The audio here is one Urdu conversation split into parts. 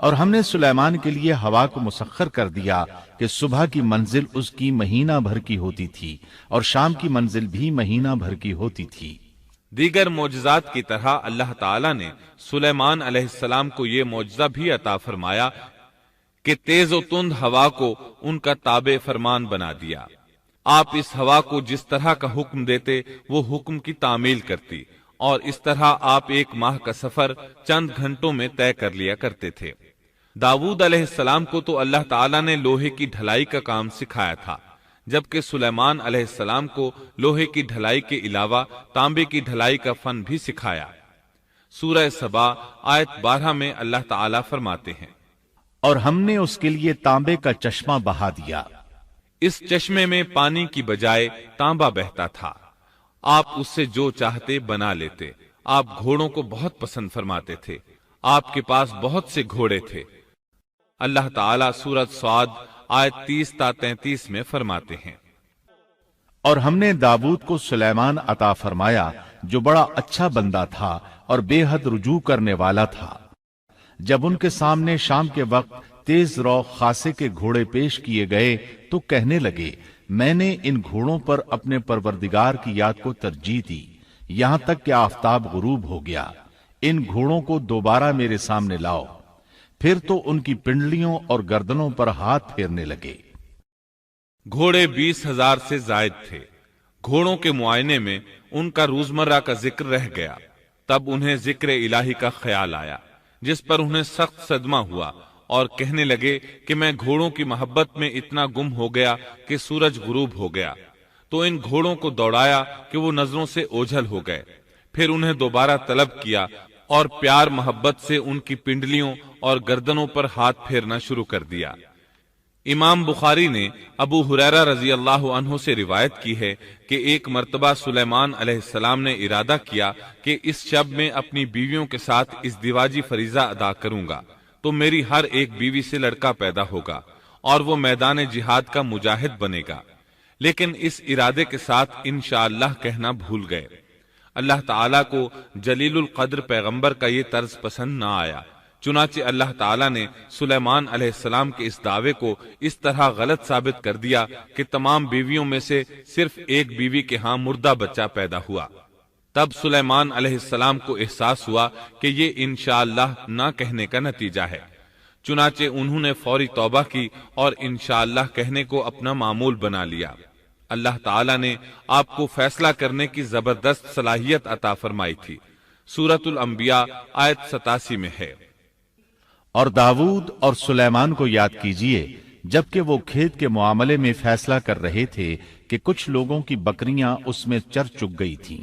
اور ہم نے سلیمان کے لیے ہوا کو مسخر کر دیا کہ صبح کی منزل اس کی مہینہ بھر کی ہوتی تھی اور شام کی منزل بھی مہینہ بھر کی ہوتی تھی۔ دیگر معجزات کی طرح اللہ تعالی نے سلیمان علیہ السلام کو یہ معجزہ بھی عطا فرمایا کہ تیز و تند ہوا کو ان کا تابع فرمان بنا دیا۔ آپ اس ہوا کو جس طرح کا حکم دیتے وہ حکم کی تعمیل کرتی، اور اس طرح آپ ایک ماہ کا سفر چند گھنٹوں میں طے کر لیا کرتے تھے۔ داؤد علیہ السلام کو تو اللہ تعالیٰ نے لوہے کی ڈھلائی کا کام سکھایا تھا، جبکہ سلیمان علیہ السلام کو لوہے کی ڈھلائی کے علاوہ تانبے کی ڈھلائی کا فن بھی سکھایا۔ سورہ سبا آیت 12 میں اللہ تعالیٰ فرماتے ہیں، اور ہم نے اس کے لیے تانبے کا چشمہ بہا دیا۔ اس چشمے میں پانی کی بجائے تانبا بہتا تھا، آپ اس سے جو چاہتے بنا لیتے۔ آپ گھوڑوں کو بہت پسند فرماتے تھے، آپ کے پاس بہت سے گھوڑے تھے۔ اللہ تعالیٰ سورۃ صاد آیت 30 تا 33 میں فرماتے ہیں، اور ہم نے داؤد کو سلیمان عطا فرمایا جو بڑا اچھا بندہ تھا اور بے حد رجوع کرنے والا تھا۔ جب ان کے سامنے شام کے وقت تیز رو خاصے کے گھوڑے پیش کیے گئے تو کہنے لگے، میں نے ان گھوڑوں پر اپنے پروردگار کی یاد کو ترجیح دی یہاں تک کہ آفتاب غروب ہو گیا۔ ان گھوڑوں کو دوبارہ میرے سامنے لاؤ۔ پھر تو ان کی پنڈلیوں اور گردنوں پر ہاتھ پھیرنے لگے۔ گھوڑے 20,000 سے زائد تھے۔ گھوڑوں کے معائنے میں ان کا روزمرہ کا ذکر رہ گیا، تب انہیں ذکر الہی کا خیال آیا، جس پر انہیں سخت صدمہ ہوا اور کہنے لگے کہ میں گھوڑوں کی محبت میں اتنا گم ہو گیا کہ سورج غروب ہو گیا۔ تو ان گھوڑوں کو دوڑایا کہ وہ نظروں سے اوجھل ہو گئے۔ پھر انہیں دوبارہ طلب کیا اور پیار محبت سے ان کی پنڈلیوں اور گردنوں پر ہاتھ پھیرنا شروع کر دیا۔ امام بخاری نے ابو ہریرہ رضی اللہ عنہ سے روایت کی ہے کہ ایک مرتبہ سلیمان علیہ السلام نے ارادہ کیا کہ اس شب میں اپنی بیویوں کے ساتھ ازدواجی فریضہ ادا کروں گا تو میری ہر ایک بیوی سے لڑکا پیدا ہوگا اور وہ میدان جہاد کا مجاہد بنے گا، لیکن اس ارادے کے ساتھ انشاءاللہ کہنا بھول گئے۔ اللہ تعالیٰ کو جلیل القدر پیغمبر کا یہ طرز پسند نہ آیا، چنانچہ اللہ تعالیٰ نے سلیمان علیہ السلام کے اس دعوے کو اس طرح غلط ثابت کر دیا کہ تمام بیویوں میں سے صرف ایک بیوی کے ہاں مردہ بچہ پیدا ہوا۔ تب سلیمان علیہ السلام کو احساس ہوا کہ یہ انشاءاللہ نہ کہنے کا نتیجہ ہے، چنانچہ انہوں نے فوری توبہ کی اور انشاءاللہ کہنے کو اپنا معمول بنا لیا۔ اللہ تعالیٰ نے آپ کو فیصلہ کرنے کی زبردست صلاحیت عطا فرمائی تھی۔ سورۃ الانبیاء آیت 87 میں ہے، اور داؤد اور سلیمان کو یاد کیجئے جبکہ وہ کھیت کے معاملے میں فیصلہ کر رہے تھے کہ کچھ لوگوں کی بکریاں اس میں چر چگ گئی تھیں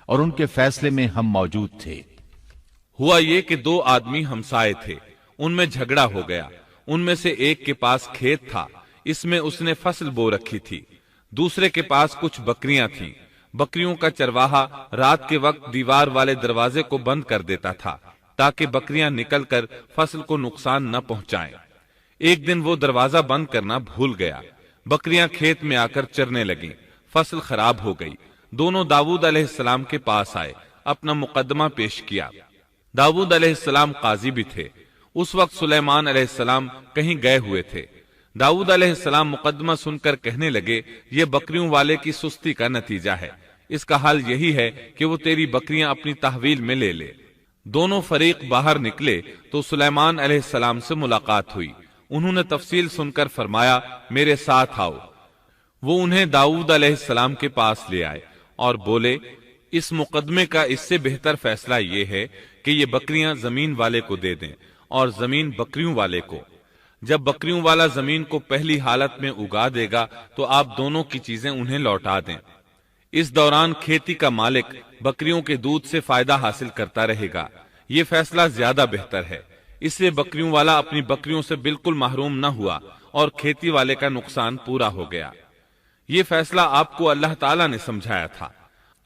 اور ان کے فیصلے میں ہم موجود تھے۔ ہوا یہ کہ دو آدمی ہمسائے تھے، ان میں جھگڑا ہو گیا۔ ان میں سے ایک کے پاس کھیت تھا، اس میں اس نے فصل بو رکھی تھی، دوسرے کے پاس کچھ بکریاں تھیں۔ بکریوں کا چرواہا رات کے وقت دیوار والے دروازے کو بند کر دیتا تھا تاکہ بکریاں نکل کر فصل کو نقصان نہ پہنچائیں۔ ایک دن وہ دروازہ بند کرنا بھول گیا، بکریاں کھیت میں آ کر چرنے لگیں، فصل خراب ہو گئی۔ دونوں داؤد علیہ السلام کے پاس آئے، اپنا مقدمہ پیش کیا۔ داؤد علیہ السلام قاضی بھی تھے۔ اس وقت سلیمان علیہ السلام کہیں گئے ہوئے تھے۔ داؤد علیہ السلام مقدمہ سن کر کہنے لگے، یہ بکریوں والے کی سستی کا نتیجہ ہے، اس کا حل یہی ہے کہ وہ تیری بکریاں اپنی تحویل میں لے لے۔ دونوں فریق باہر نکلے تو سلیمان علیہ السلام سے ملاقات ہوئی۔ انہوں نے تفصیل سن کر فرمایا، میرے ساتھ آؤ۔ وہ انہیں داؤد علیہ السلام کے پاس لے آئے اور بولے، اس مقدمے کا اس سے بہتر فیصلہ یہ ہے کہ یہ بکریاں زمین والے کو دے دیں اور زمین بکریوں والے کو۔ جب بکریوں والا زمین کو پہلی حالت میں اگا دے گا تو آپ دونوں کی چیزیں انہیں لوٹا دیں۔ اس دوران کھیتی کا مالک بکریوں کے دودھ سے فائدہ حاصل کرتا رہے گا۔ یہ فیصلہ زیادہ بہتر ہے، اس سے بکریوں والا اپنی بکریوں سے بالکل محروم نہ ہوا اور کھیتی والے کا نقصان پورا ہو گیا۔ یہ فیصلہ آپ کو اللہ تعالیٰ نے سمجھایا تھا۔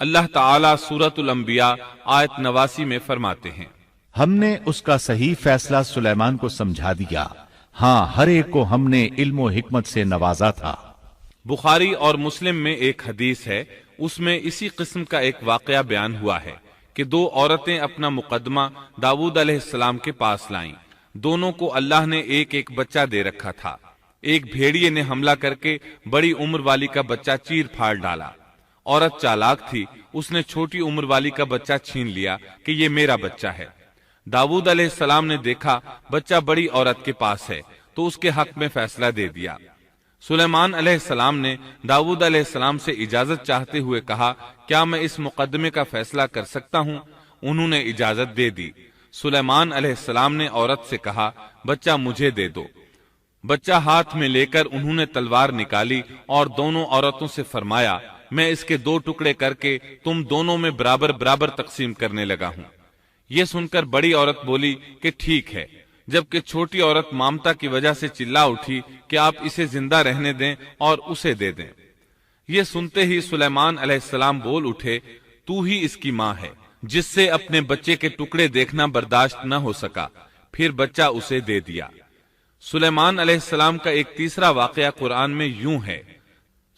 اللہ تعالیٰ سورۃ الانبیاء آیت 89 میں فرماتے ہیں، ہم نے اس کا صحیح فیصلہ سلیمان کو سمجھا دیا، ہاں ہر ایک کو ہم نے علم و حکمت سے نوازا تھا۔ بخاری اور مسلم میں ایک حدیث ہے، اس میں اسی قسم کا ایک واقعہ بیان ہوا ہے کہ دو عورتیں اپنا مقدمہ داؤد علیہ السلام کے پاس لائیں۔ دونوں کو اللہ نے ایک ایک بچہ دے رکھا تھا۔ ایک بھیڑیے نے حملہ کر کے بڑی عمر والی کا بچہ چیر پھاڑ ڈالا۔ عورت چالاک تھی، اس نے چھوٹی عمر والی کا بچہ چھین لیا کہ یہ میرا بچہ ہے۔ داؤد علیہ السلام نے دیکھا بچہ بڑی عورت کے پاس ہے تو اس کے حق میں فیصلہ دے دیا۔ سلیمان علیہ السلام نے داؤد علیہ السلام سے اجازت چاہتے ہوئے کہا، کیا میں اس مقدمے کا فیصلہ کر سکتا ہوں؟ انہوں نے اجازت دے دی۔ سلیمان علیہ السلام نے عورت سے کہا، بچہ مجھے دے دو۔ بچہ ہاتھ میں لے کر انہوں نے تلوار نکالی اور دونوں عورتوں سے فرمایا، میں اس کے 2 ٹکڑے کر کے تم دونوں میں برابر برابر تقسیم کرنے لگا ہوں۔ یہ سن کر بڑی عورت بولی کہ ٹھیک ہے، جبکہ چھوٹی عورت مامتا کی وجہ سے چلا اٹھی کہ آپ اسے زندہ رہنے دیں اور اسے دے دیں۔ یہ سنتے ہی سلیمان علیہ السلام بول اٹھے، تو ہی اس کی ماں ہے، جس سے اپنے بچے کے ٹکڑے دیکھنا برداشت نہ ہو سکا، پھر بچہ اسے دے دیا۔ سلیمان علیہ السلام کا ایک تیسرا واقعہ قرآن میں یوں ہے،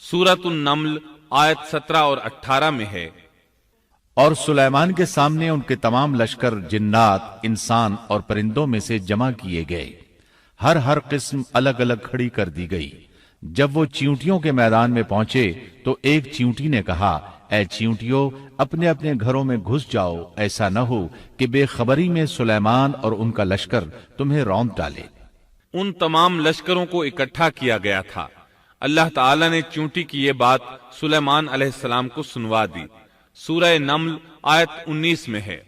سورۃ النمل آیت 17 اور 18 میں ہے، اور سلیمان کے سامنے ان کے تمام لشکر جنات، انسان اور پرندوں میں سے جمع کیے گئے، ہر قسم الگ الگ کھڑی کر دی گئی۔ جب وہ چیونٹیوں کے میدان میں پہنچے تو ایک چیونٹی نے کہا، اے چیونٹیوں، اپنے اپنے گھروں میں گھس جاؤ، ایسا نہ ہو کہ بے خبری میں سلیمان اور ان کا لشکر تمہیں روند ڈالے۔ ان تمام لشکروں کو اکٹھا کیا گیا تھا۔ اللہ تعالی نے چیونٹی کی یہ بات سلیمان علیہ السلام کو سنوا دی۔ سورہ نمل آیت 19 میں ہے،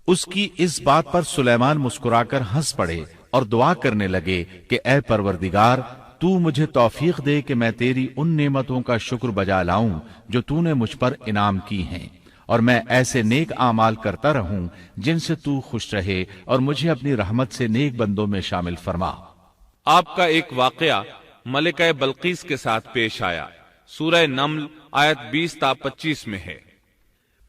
اس کی اس بات پر سلیمان مسکرا کر ہنس پڑے اور دعا کرنے لگے کہ اے پروردگار، تو مجھے توفیق دے کہ میں تیری ان نعمتوں کا شکر بجا لاؤں جو تو نے مجھ پر انعام کی ہیں، اور میں ایسے نیک اعمال کرتا رہوں جن سے تو خوش رہے، اور مجھے اپنی رحمت سے نیک بندوں میں شامل فرما۔ آپ کا ایک واقعہ ملکہ بلقیس کے ساتھ پیش آیا۔ سورہ نمل آیت 20 تا 25 میں ہے،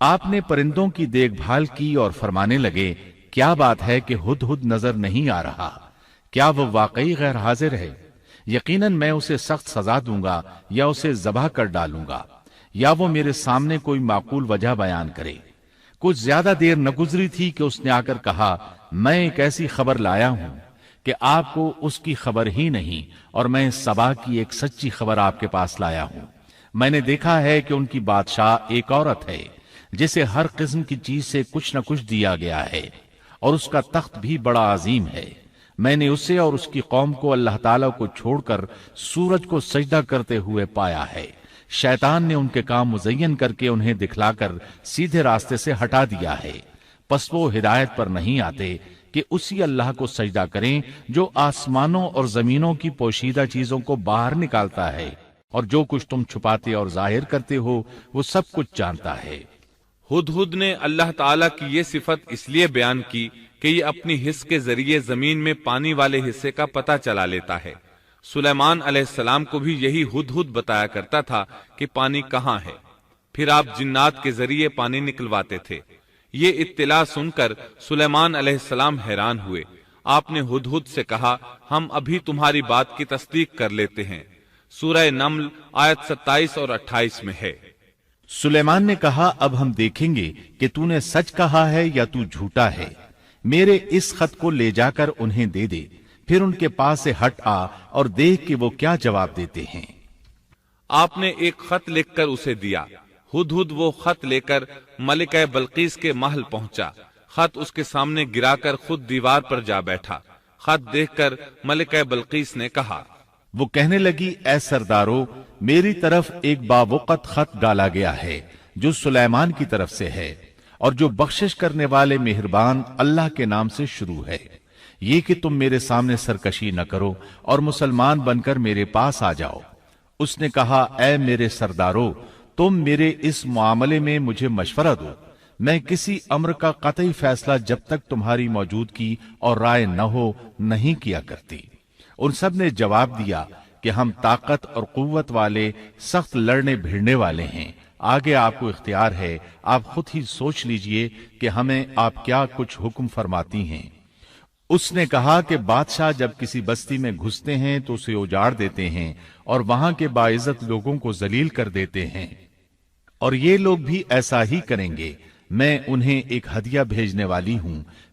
آپ نے پرندوں کی دیکھ بھال کی اور فرمانے لگے، کیا بات ہے کہ ہدہد نظر نہیں آ رہا؟ کیا وہ واقعی غیر حاضر ہے؟ یقیناً میں اسے سخت سزا دوں گا یا اسے ذبح کر ڈالوں گا، یا وہ میرے سامنے کوئی معقول وجہ بیان کرے۔ کچھ زیادہ دیر نہ گزری تھی کہ اس نے آ کر کہا، میں ایک ایسی خبر لایا ہوں کہ آپ کو اس کی خبر ہی نہیں، اور میں سبا کی ایک سچی خبر آپ کے پاس لایا ہوں۔ میں نے دیکھا ہے کہ ان کی بادشاہ ایک عورت ہے جسے ہر قسم کی چیز سے کچھ نہ کچھ دیا گیا ہے، اور اس کا تخت بھی بڑا عظیم ہے۔ میں نے اسے اور اس کی قوم کو اللہ تعالیٰ کو چھوڑ کر سورج کو سجدہ کرتے ہوئے پایا ہے۔ شیطان نے ان کے کام مزین کر کے انہیں دکھلا کر سیدھے راستے سے ہٹا دیا ہے، پس وہ ہدایت پر نہیں آتے کہ اسی اللہ کو سجدہ کریں جو آسمانوں اور زمینوں کی پوشیدہ چیزوں کو باہر نکالتا ہے، اور جو کچھ تم چھپاتے اور ظاہر کرتے ہو وہ سب کچھ جانتا ہے۔ ہدہد نے اللہ تعالیٰ کی یہ صفت اس لیے بیان کی کہ یہ اپنی حس کے ذریعے زمین میں پانی والے حصے کا پتہ چلا لیتا ہے۔ سلیمان علیہ السلام کو بھی یہی ہدہد بتایا کرتا تھا کہ پانی کہاں ہے، پھر آپ جنات کے ذریعے پانی نکلواتے تھے۔ یہ اطلاع سن کر سلیمان علیہ السلام حیران ہوئے۔ آپ نے ہدہد سے کہا، ہم ابھی تمہاری بات کی تصدیق کر لیتے ہیں۔ سورہ نمل آیت 27 اور 28 میں ہے۔ سلیمان نے کہا، اب ہم دیکھیں گے کہ تو نے سچ کہا ہے یا تو جھوٹا ہے۔ میرے اس خط کو لے جا کر انہیں دے دے، پھر ان کے پاس سے ہٹ آ اور دیکھ کہ وہ کیا جواب دیتے ہیں۔ آپ نے ایک خط لکھ کر اسے دیا۔ ہدہد وہ خط لے کر ملکہ بلقیس کے محل پہنچا۔ خط اس کے سامنے گرا کر خود دیوار پر جا بیٹھا۔ خط دیکھ کر ملکہ بلقیس نے کہا، وہ کہنے لگی، اے سردارو، میری طرف ایک باوقت خط ڈالا گیا ہے جو سلیمان کی طرف سے ہے، اور جو بخشش کرنے والے مہربان اللہ کے نام سے شروع ہے، یہ کہ تم میرے سامنے سرکشی نہ کرو اور مسلمان بن کر میرے پاس آ جاؤ۔ اس نے کہا، اے میرے سردارو، تم میرے اس معاملے میں مجھے مشورہ دو۔ میں کسی امر کا قطعی فیصلہ جب تک تمہاری موجودگی اور رائے نہ ہو نہیں کیا کرتی۔ ان سب نے جواب دیا کہ ہم طاقت اور قوت والے، سخت لڑنے بھیڑنے والے ہیں، آگے آپ کو اختیار ہے، آپ خود ہی سوچ لیجئے کہ ہمیں آپ کیا کچھ حکم فرماتی ہیں۔ اس نے کہا کہ بادشاہ جب کسی بستی میں گھستے ہیں تو اسے اجاڑ دیتے ہیں اور وہاں کے باعزت لوگوں کو ذلیل کر دیتے ہیں، اور یہ لوگ بھی ایسا ہی کریں گے۔ میں انہیں ایک ہدیہ بھیجنے والی ہوں،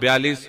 42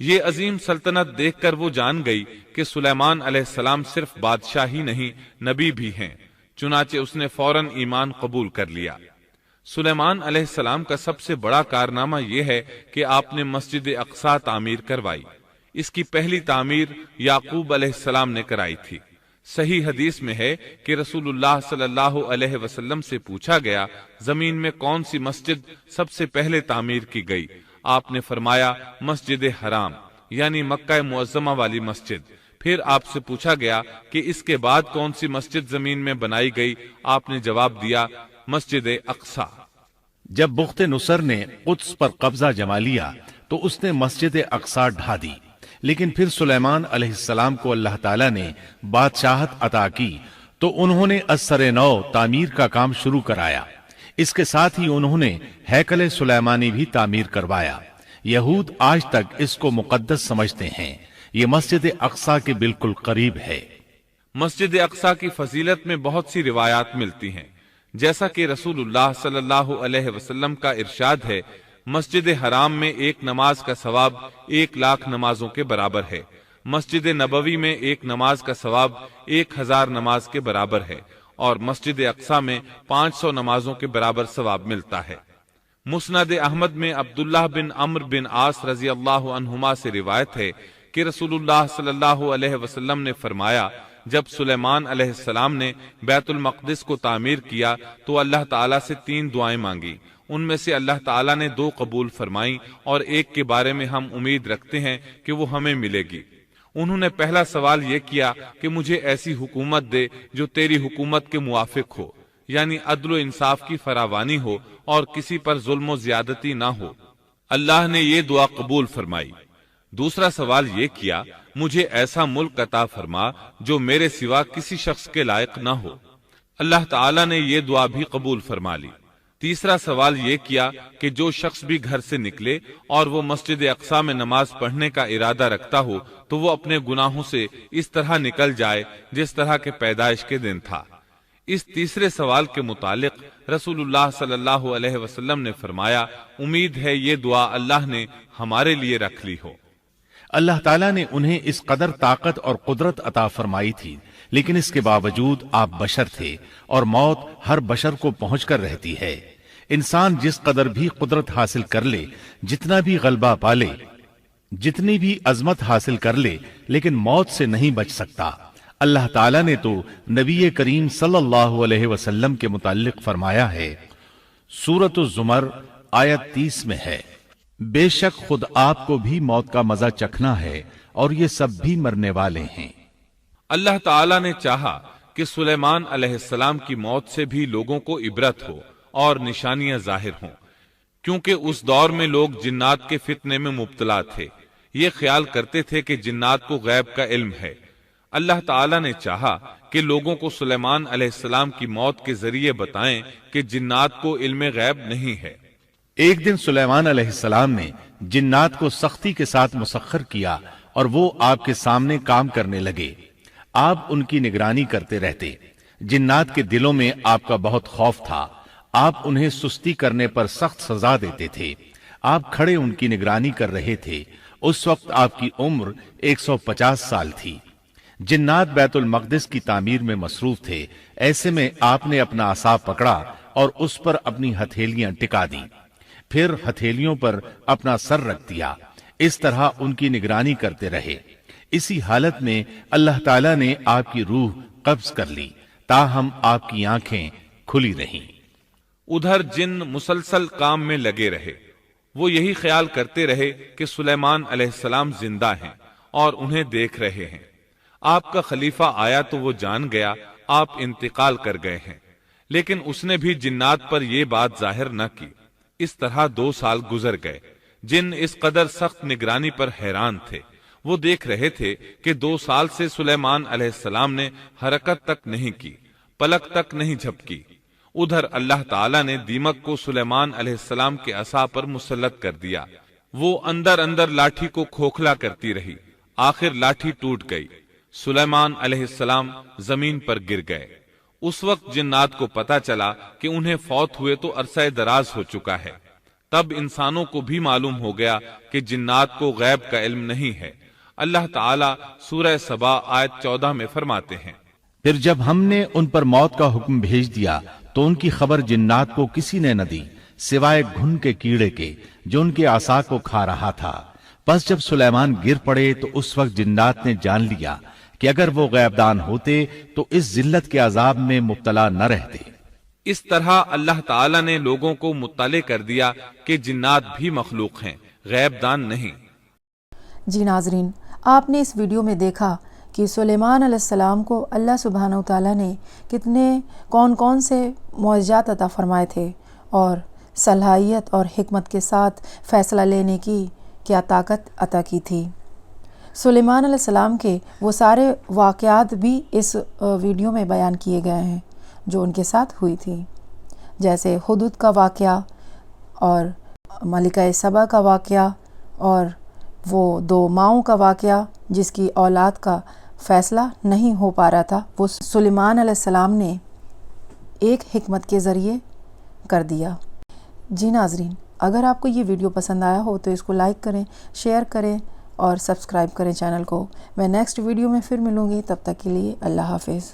یہ عظیم سلطنت دیکھ کر وہ جان گئی کہ سلیمان علیہ السلام صرف بادشاہ ہی نہیں نبی بھی ہیں، چنانچہ اس نے فوراً ایمان قبول کر لیا۔ سلیمان علیہ السلام کا سب سے بڑا کارنامہ یہ ہے کہ آپ نے مسجد اقصی تعمیر کروائی۔ اس کی پہلی تعمیر یعقوب علیہ السلام نے کرائی تھی۔ صحیح حدیث میں ہے کہ رسول اللہ صلی اللہ علیہ وسلم سے پوچھا گیا زمین میں کون سی مسجد سب سے پہلے تعمیر کی گئی؟ آپ نے فرمایا مسجد حرام، یعنی مکہ معظمہ والی مسجد۔ پھر آپ سے پوچھا گیا کہ اس کے بعد کون سی مسجد زمین میں بنائی گئی؟ آپ نے جواب دیا مسجد اقصی۔ جب بخت نصر نے قدس پر قبضہ جما لیا تو اس نے مسجد اقصی ڈھا دی، لیکن پھر سلیمان علیہ السلام کو اللہ تعالیٰ نے بادشاہت عطا کی تو انہوں نے ازسر نو تعمیر کا کام شروع کرایا۔ اس کے ساتھ ہی انہوں نے ہیکل سلیمانی بھی تعمیر کروایا۔ یہود آج تک اس کو مقدس سمجھتے ہیں۔ یہ مسجد اقصی کے بالکل قریب ہے۔ مسجد اقصی کی فضیلت میں بہت سی روایات ملتی ہیں، جیسا کہ رسول اللہ صلی اللہ علیہ وسلم کا ارشاد ہے، مسجد حرام میں ایک نماز کا ثواب 1,00,000 نمازوں کے برابر ہے، مسجد نبوی میں ایک نماز کا ثواب 1,000 نماز کے برابر ہے، اور مسجد اقصی میں 500 نمازوں کے برابر ثواب ملتا ہے۔ مسند احمد میں عبداللہ بن عمرو بن عاص رضی اللہ عنہما سے روایت ہے کہ رسول اللہ صلی اللہ علیہ وسلم نے فرمایا، جب سلیمان علیہ السلام نے بیت المقدس کو تعمیر کیا تو اللہ تعالیٰ سے 3 دعائیں مانگی، ان میں سے اللہ تعالیٰ نے 2 قبول فرمائیں اور ایک کے بارے میں ہم امید رکھتے ہیں کہ وہ ہمیں ملے گی۔ انہوں نے پہلا سوال یہ کیا کہ مجھے ایسی حکومت دے جو تیری حکومت کے موافق ہو، یعنی عدل و انصاف کی فراوانی ہو اور کسی پر ظلم و زیادتی نہ ہو۔ اللہ نے یہ دعا قبول فرمائی۔ دوسرا سوال یہ کیا مجھے ایسا ملک عطا فرما جو میرے سوا کسی شخص کے لائق نہ ہو۔ اللہ تعالیٰ نے یہ دعا بھی قبول فرما لی۔ تیسرا سوال یہ کیا کہ جو شخص بھی گھر سے نکلے اور وہ مسجد اقصی میں نماز پڑھنے کا ارادہ رکھتا ہو تو وہ اپنے گناہوں سے اس طرح نکل جائے جس طرح کے پیدائش کے دن تھا۔ اس تیسرے سوال کے متعلق رسول اللہ صلی اللہ علیہ وسلم نے فرمایا، امید ہے یہ دعا اللہ نے ہمارے لیے رکھ لی ہو۔ اللہ تعالیٰ نے انہیں اس قدر طاقت اور قدرت عطا فرمائی تھی، لیکن اس کے باوجود آپ بشر تھے اور موت ہر بشر کو پہنچ کر رہتی ہے۔ انسان جس قدر بھی قدرت حاصل کر لے، جتنا بھی غلبہ پالے، جتنی بھی عظمت حاصل کر لے، لیکن موت سے نہیں بچ سکتا۔ اللہ تعالیٰ نے تو نبی کریم صلی اللہ علیہ وسلم کے متعلق فرمایا ہے، سورۃ الزمر آیت 30 میں ہے، بے شک خود آپ کو بھی موت کا مزہ چکھنا ہے اور یہ سب بھی مرنے والے ہیں۔ اللہ تعالیٰ نے چاہا کہ سلیمان علیہ السلام کی موت سے بھی لوگوں کو عبرت ہو اور نشانیاں ظاہر ہوں، کیونکہ اس دور میں لوگ جنات کے فتنے میں مبتلا تھے۔ یہ خیال کرتے تھے کہ جنات کو غیب کا علم ہے۔ اللہ تعالیٰ نے چاہا کہ لوگوں کو سلیمان علیہ السلام کی موت کے ذریعے بتائیں کہ جنات کو علم غیب نہیں ہے۔ ایک دن سلیمان علیہ السلام نے جنات کو سختی کے ساتھ مسخر کیا اور وہ آپ کے سامنے کام کرنے لگے۔ آپ ان کی نگرانی کرتے رہتے۔ جنات کے دلوں میں آپ کا بہت خوف تھا۔ آپ انہیں سستی کرنے پر سخت سزا دیتے تھے۔ آپ کھڑے ان کی نگرانی کر رہے تھے۔ اس وقت آپ کی عمر 150 سال تھی۔ جنات بیت المقدس کی تعمیر میں مصروف تھے۔ ایسے میں آپ نے اپنا عصا پکڑا اور اس پر اپنی ہتھیلیاں ٹکا دی، پھر ہتھیلیوں پر اپنا سر رکھ دیا۔ اس طرح ان کی نگرانی کرتے رہے۔ اسی حالت میں اللہ تعالیٰ نے آپ کی روح قبض کر لی، تاہم آپ کی آنکھیں کھلی رہیں۔ ادھر جن مسلسل کام میں لگے رہے۔ وہ یہی خیال کرتے رہے کہ سلیمان علیہ السلام زندہ ہیں اور انہیں دیکھ رہے ہیں۔ آپ کا خلیفہ آیا تو وہ جان گیا آپ انتقال کر گئے ہیں، لیکن اس نے بھی جنات پر یہ بات ظاہر نہ کی۔ اس طرح 2 سال گزر گئے۔ جن اس قدر سخت نگرانی پر حیران تھے۔ وہ دیکھ رہے تھے کہ 2 سال سے سلیمان علیہ السلام نے حرکت تک نہیں کی، پلک تک نہیں جھپکی۔ ادھر اللہ تعالیٰ نے دیمک کو سلیمان علیہ السلام کے عصا پر مسلط کر دیا۔ وہ اندر اندر لاٹھی کو کھوکھلا کرتی رہی۔ آخر لاٹھی ٹوٹ گئی۔ سلیمان علیہ السلام زمین پر گر گئے۔ اس وقت جنات کو پتا چلا کہ انہیں فوت ہوئے تو عرصہ دراز ہو چکا ہے۔ تب انسانوں کو بھی معلوم ہو گیا کہ جنات کو غیب کا علم نہیں ہے۔ اللہ تعالیٰ سورہ سبا آیت 14 میں فرماتے ہیں، پھر جب ہم نے ان پر موت کا حکم بھیج دیا تو ان کی خبر جنات کو کسی نے نہ دی سوائے گھن کے کیڑے کے جو ان کے عصا کو کھا رہا تھا۔ پس جب سلیمان گر پڑے تو اس وقت جنات نے جان لیا کہ اگر وہ غیب دان ہوتے تو اس ذلت کے عذاب میں مبتلا نہ رہتے۔ اس طرح اللہ تعالیٰ نے لوگوں کو مطلع کر دیا کہ جنات بھی مخلوق ہیں، غیب دان نہیں۔ جی ناظرین، آپ نے اس ویڈیو میں دیکھا کہ سلیمان علیہ السلام کو اللہ سبحانہ و تعالیٰ نے کون سے معجزات عطا فرمائے تھے اور صلاحیت اور حکمت کے ساتھ فیصلہ لینے کی کیا طاقت عطا کی تھی۔ سلیمان علیہ السلام کے وہ سارے واقعات بھی اس ویڈیو میں بیان کیے گئے ہیں جو ان کے ساتھ ہوئی تھی، جیسے ہدہد کا واقعہ اور ملکہ سبا کا واقعہ اور وہ 2 ماؤں کا واقعہ جس کی اولاد کا فیصلہ نہیں ہو پا رہا تھا، وہ سلیمان علیہ السلام نے ایک حکمت کے ذریعے کر دیا۔ جی ناظرین، اگر آپ کو یہ ویڈیو پسند آیا ہو تو اس کو لائک کریں، شیئر کریں اور سبسکرائب کریں چینل کو۔ میں نیکسٹ ویڈیو میں پھر ملوں گی، تب تک کے لیے اللہ حافظ۔